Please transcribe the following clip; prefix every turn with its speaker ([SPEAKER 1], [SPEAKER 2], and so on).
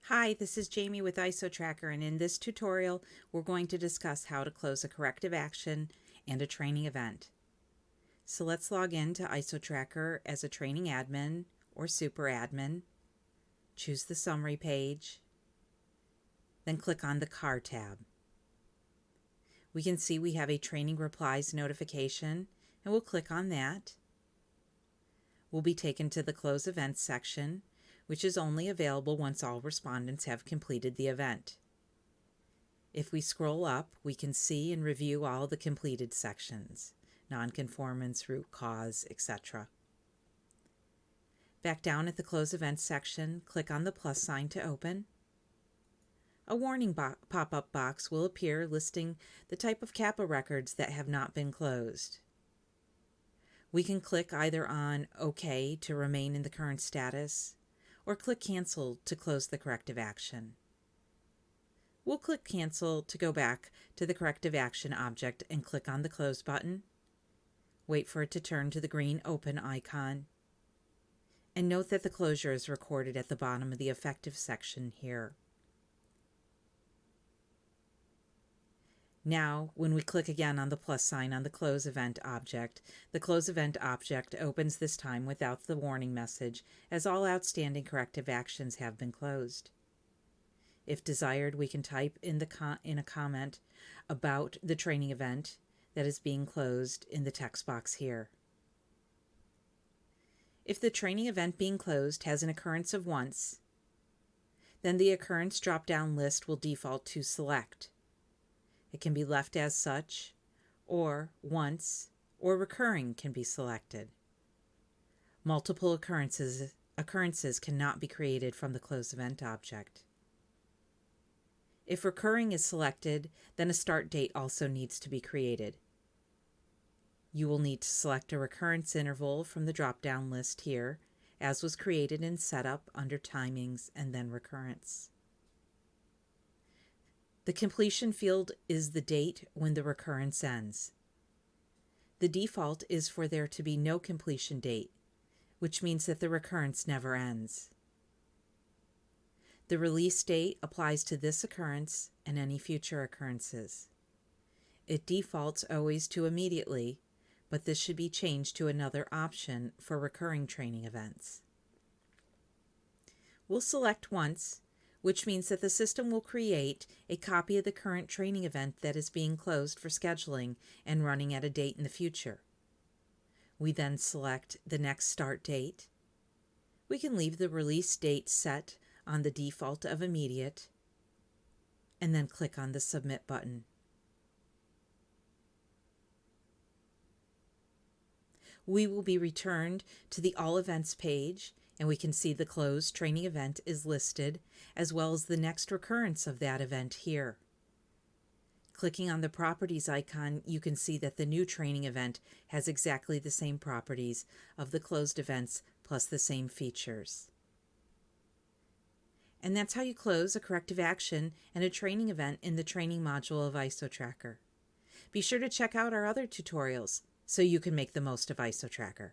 [SPEAKER 1] Hi, this is Jamie with isoTracker, and in this tutorial we're going to discuss how to close a corrective action and a training event. So let's log in to isoTracker as a training admin or super admin. Choose the summary page, then click on the Car tab. We can see we have a training replies notification, and we'll click on that. We'll be taken to the Close Events section, which is only available once all respondents have completed the event. If we scroll up, we can see and review all the completed sections, nonconformance, root cause, etc. Back down at the Close Events section, click on the plus sign to open. A warning pop-up box will appear listing the type of CAPA records that have not been closed. We can click either on OK to remain in the current status, or click Cancel to close the corrective action. We'll click Cancel to go back to the corrective action object and click on the Close button. Wait for it to turn to the green Open icon. And note that the closure is recorded at the bottom of the Effective section here. Now, when we click again on the plus sign on the Close Event object, the Close Event object opens this time without the warning message, as all outstanding corrective actions have been closed. If desired, we can type in a comment about the training event that is being closed in the text box here. If the training event being closed has an occurrence of once, then the occurrence drop-down list will default to Select. It can be left as such, or once, or recurring can be selected. Multiple occurrences cannot be created from the Close Event object. If recurring is selected, then a start date also needs to be created. You will need to select a recurrence interval from the drop-down list here, as was created in Setup under Timings and then Recurrence. The completion field is the date when the recurrence ends. The default is for there to be no completion date, which means that the recurrence never ends. The release date applies to this occurrence and any future occurrences. It defaults always to immediately, but this should be changed to another option for recurring training events. We'll select once, which means that the system will create a copy of the current training event that is being closed for scheduling and running at a date in the future. We then select the next start date. We can leave the release date set on the default of immediate, and then click on the Submit button. We will be returned to the All Events page, and we can see the closed training event is listed, as well as the next recurrence of that event here. Clicking on the Properties icon, you can see that the new training event has exactly the same properties of the closed events plus the same features. And that's how you close a corrective action and a training event in the training module of isoTracker. Be sure to check out our other tutorials so you can make the most of isoTracker.